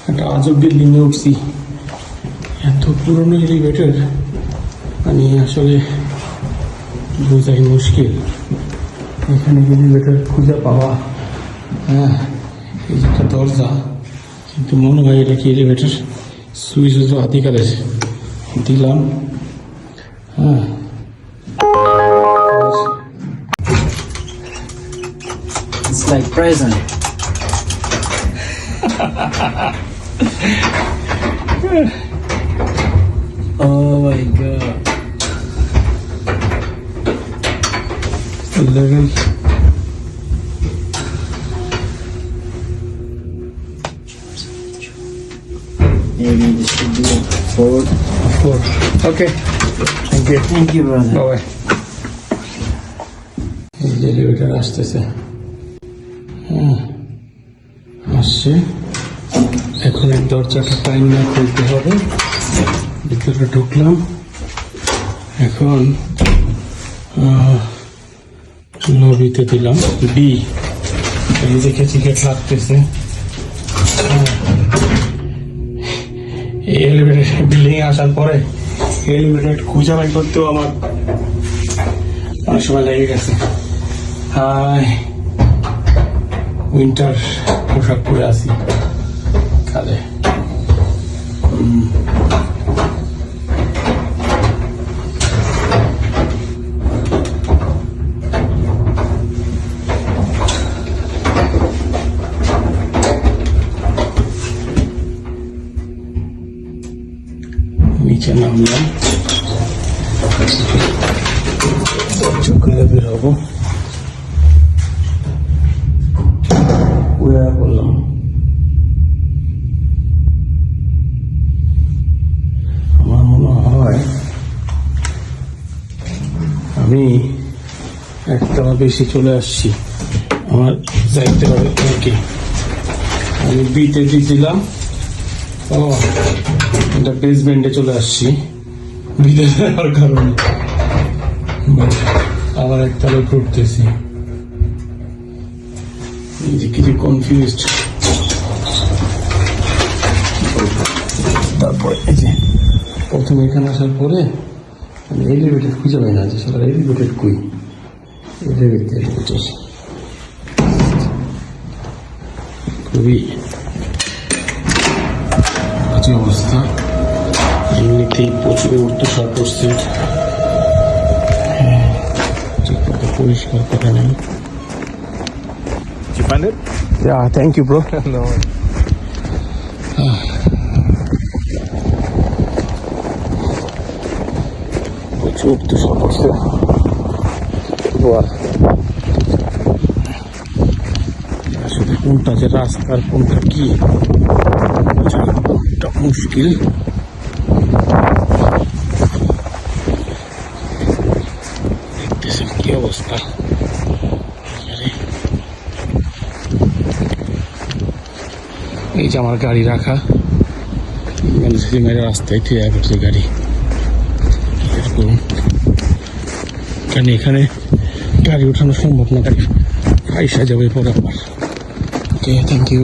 একটা আজব বিল্ডিংয়ে উঠছি। এত পুরনো এলিভেটর মানে আসলে বোঝাই মুশকিল। এখানে এলিভেটর খুঁজে পাওয়া, হ্যাঁ এই যে একটা দরজা, কিন্তু মনে হয় এটা কি এলিভেটর সুইচ হাতিকারের দিলাম। হ্যাঁ It's like prison. Oh my god. level Maybe this should be a 4. Okay, thank you. Thank you, brother. Bye. এই যে এলিভেটর আসতেছে, হ্যাঁ আসছে। এখন এই দরজাটা টাইম না খুলতে হবে। ভিতরে ঢুকলাম। এখন লবিতে দিলাম বি। এই যে টিকিট লাগতেছে। এই এলিভেটর বিল্ডিং এ আসার পরে এলিভেটর খুঁজে বাই করতেও আমার অনেক সময় লেগে গেছে। হাই, উইন্টার পোশাক পরে আছি কালে। নিচে নামলাম, চোখে বের হবো। বললাম আমার মনে হয় আমি একতলা বেশি চলে আসছি। আমার যাইতে হবে ওকে। আমি বিতে দিয়েছিলাম, ও এটা বেসমেন্টে চলে আসছি বিতে যাওয়ার কারণে। আবার একতলা ঘুরতেছি, কিছু কনফিউজড। তারপরে এই যে প্রথমে এখানে আসার পরে আমি এলিভেটর খুঁজে পাই না, যে সারা এলিভেটর কই, এলিভেটর খুবই বাজে অবস্থা। এমনিতেই প্রচুর উর্ধশর করছে, পরিষ্কার করা নেই। You find it? Yeah, thank you, bro. No. প্রচুর তুষার পড়ছে। আসলে কোনটা যে রাস্তার কোনটা কি বোঝাটা মুশকিল। দেখতেছেন কি অবস্থা। এই যে আমার গাড়ি রাখা, মেরে রাস্তায় ঠিক আছে গাড়ি। কারণ এখানে গাড়ি ওঠানো সম্ভব না, গাড়ি আইসা যাবে পরে আবার। ওকে, থ্যাংক ইউ।